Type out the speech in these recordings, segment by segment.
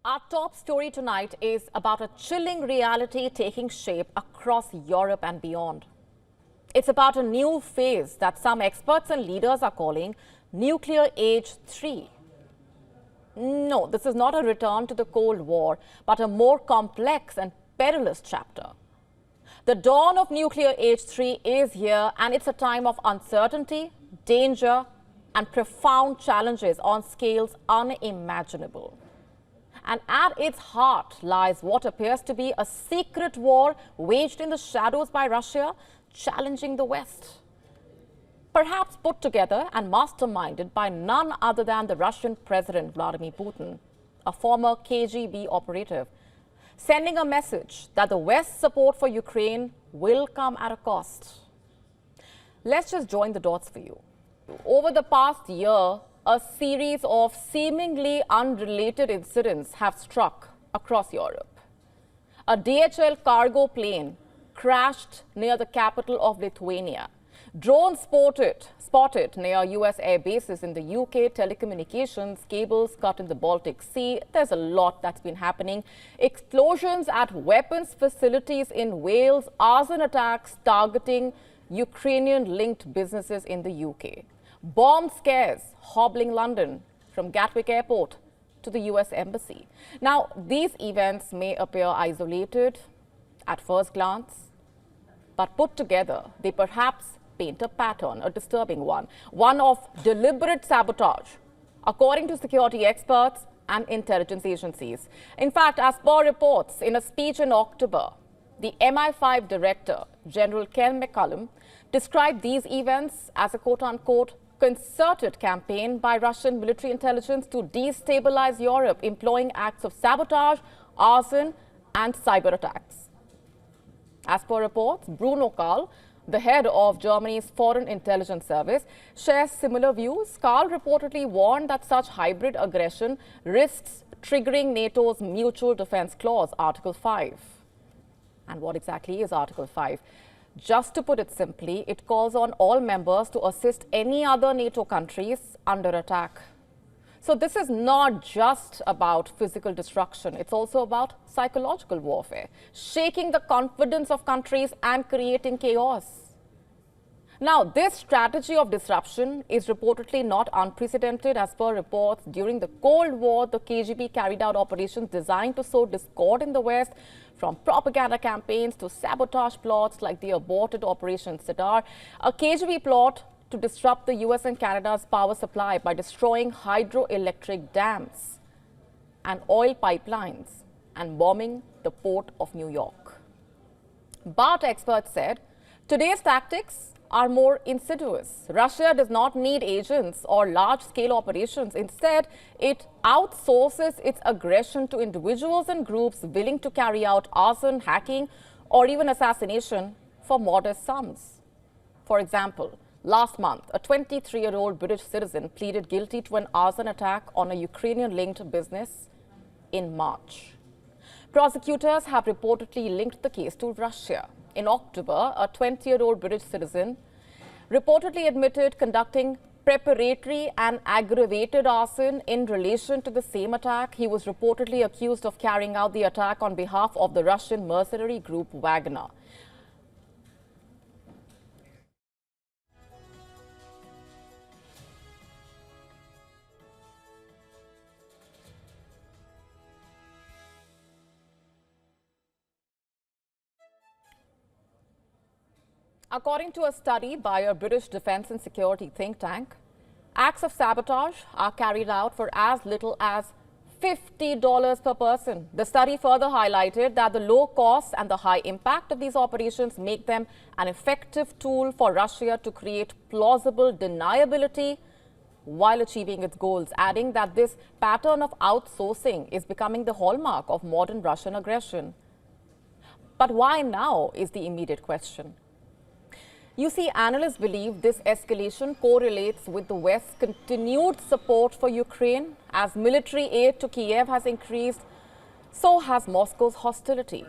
Our top story tonight is about a chilling reality taking shape across Europe and beyond. It's about a new phase that some experts and leaders are calling Nuclear Age 3. No, this is not a return to the Cold War, but a more complex and perilous chapter. The dawn of Nuclear Age 3 is here, and it's a time of uncertainty, danger, and profound challenges on scales unimaginable. And at its heart lies what appears to be a secret war waged in the shadows by Russia, challenging the West. Perhaps put together and masterminded by none other than the Russian President Vladimir Putin, a former KGB operative, sending a message that the West's support for Ukraine will come at a cost. Let's just join the dots for you. Over the past year, a series of seemingly unrelated incidents have struck across Europe. A DHL cargo plane crashed near the capital of Lithuania. Drones spotted near US air bases in the UK, telecommunications cables cut in the Baltic Sea. There's a lot that's been happening. Explosions at weapons facilities in Wales, arson attacks targeting Ukrainian-linked businesses in the UK. Bomb scares hobbling London from Gatwick Airport to the US Embassy. Now, these events may appear isolated at first glance, but put together, they perhaps paint a pattern, a disturbing one of deliberate sabotage, according to security experts and intelligence agencies. In fact, as per reports, in a speech in October, the MI5 director, General Ken McCallum, described these events as a quote-unquote concerted campaign by Russian military intelligence to destabilize Europe, employing acts of sabotage, arson, and cyber attacks. As per reports, Bruno Karl, the head of Germany's Foreign Intelligence Service, shares similar views. Karl reportedly warned that such hybrid aggression risks triggering NATO's Mutual Defense Clause, Article 5. And what exactly is Article 5? Just to put it simply, it calls on all members to assist any other NATO countries under attack. So this is not just about physical destruction, it's also about psychological warfare, shaking the confidence of countries and creating chaos. Now, this strategy of disruption is reportedly not unprecedented. As per reports, during the Cold War, the KGB carried out operations designed to sow discord in the West, from propaganda campaigns to sabotage plots like the aborted Operation Cedar, a KGB plot to disrupt the US and Canada's power supply by destroying hydroelectric dams and oil pipelines and bombing the port of New York. But experts said today's tactics are more insidious. Russia does not need agents or large-scale operations. Instead, it outsources its aggression to individuals and groups willing to carry out arson, hacking, or even assassination for modest sums. For example, last month, a 23-year-old British citizen pleaded guilty to an arson attack on a Ukrainian-linked business in March. Prosecutors have reportedly linked the case to Russia. In October, a 20-year-old British citizen reportedly admitted conducting preparatory and aggravated arson in relation to the same attack. He was reportedly accused of carrying out the attack on behalf of the Russian mercenary group Wagner. According to a study by a British defense and security think tank, acts of sabotage are carried out for as little as $50 per person. The study further highlighted that the low cost and the high impact of these operations make them an effective tool for Russia to create plausible deniability while achieving its goals, adding that this pattern of outsourcing is becoming the hallmark of modern Russian aggression. But why now is the immediate question. You see, analysts believe this escalation correlates with the West's continued support for Ukraine. As military aid to Kiev has increased, so has Moscow's hostility.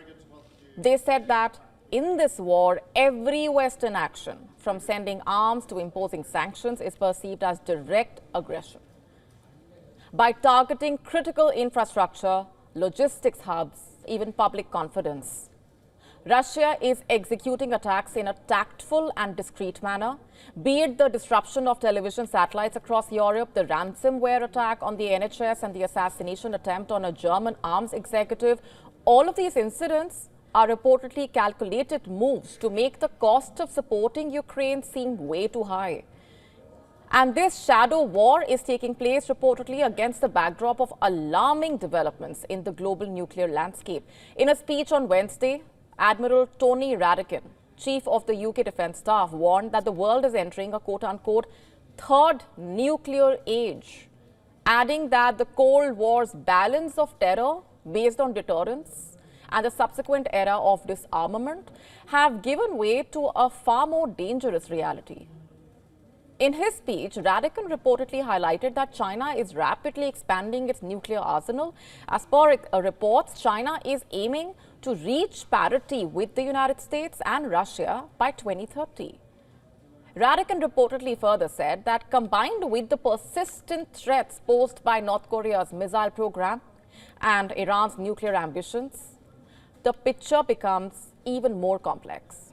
They said that in this war, every Western action, from sending arms to imposing sanctions, is perceived as direct aggression. By targeting critical infrastructure, logistics hubs, even public confidence. Russia is executing attacks in a tactful and discreet manner, be it the disruption of television satellites across Europe, the ransomware attack on the NHS and the assassination attempt on a German arms executive. All of these incidents are reportedly calculated moves to make the cost of supporting Ukraine seem way too high. And this shadow war is taking place reportedly against the backdrop of alarming developments in the global nuclear landscape. In a speech on Wednesday, Admiral Tony Radakin, chief of the UK Defence Staff, warned that the world is entering a quote-unquote third nuclear age, adding that the Cold War's balance of terror based on deterrence and the subsequent era of disarmament have given way to a far more dangerous reality. In his speech, Radakin reportedly highlighted that China is rapidly expanding its nuclear arsenal. As per reports, China is aiming to reach parity with the United States and Russia by 2030. Radakin reportedly further said that combined with the persistent threats posed by North Korea's missile program and Iran's nuclear ambitions, the picture becomes even more complex,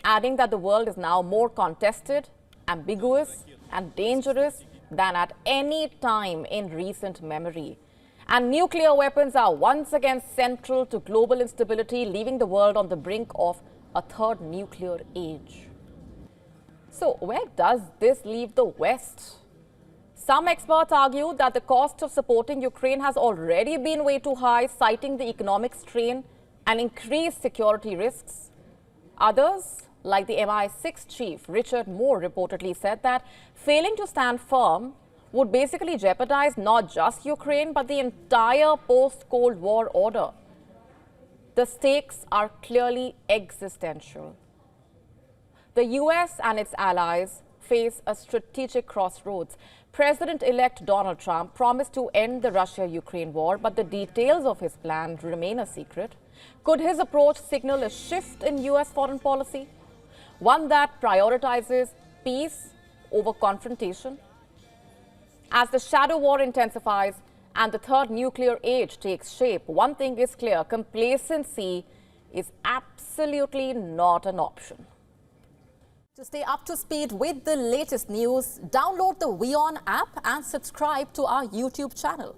adding that the world is now more contested, ambiguous and dangerous than at any time in recent memory. And nuclear weapons are once again central to global instability, leaving the world on the brink of a third nuclear age. So where does this leave the West? Some experts argue that the cost of supporting Ukraine has already been way too high, citing the economic strain and increased security risks. Others, like the MI6 chief Richard Moore, reportedly said that failing to stand firm would basically jeopardize not just Ukraine, but the entire post-Cold War order. The stakes are clearly existential. The US and its allies face a strategic crossroads. President-elect Donald Trump promised to end the Russia-Ukraine war, but the details of his plan remain a secret. Could his approach signal a shift in US foreign policy? One that prioritizes peace over confrontation? As the shadow war intensifies and the third nuclear age takes shape, one thing is clear: complacency is absolutely not an option. To stay up to speed with the latest news, download the WION app and subscribe to our YouTube channel.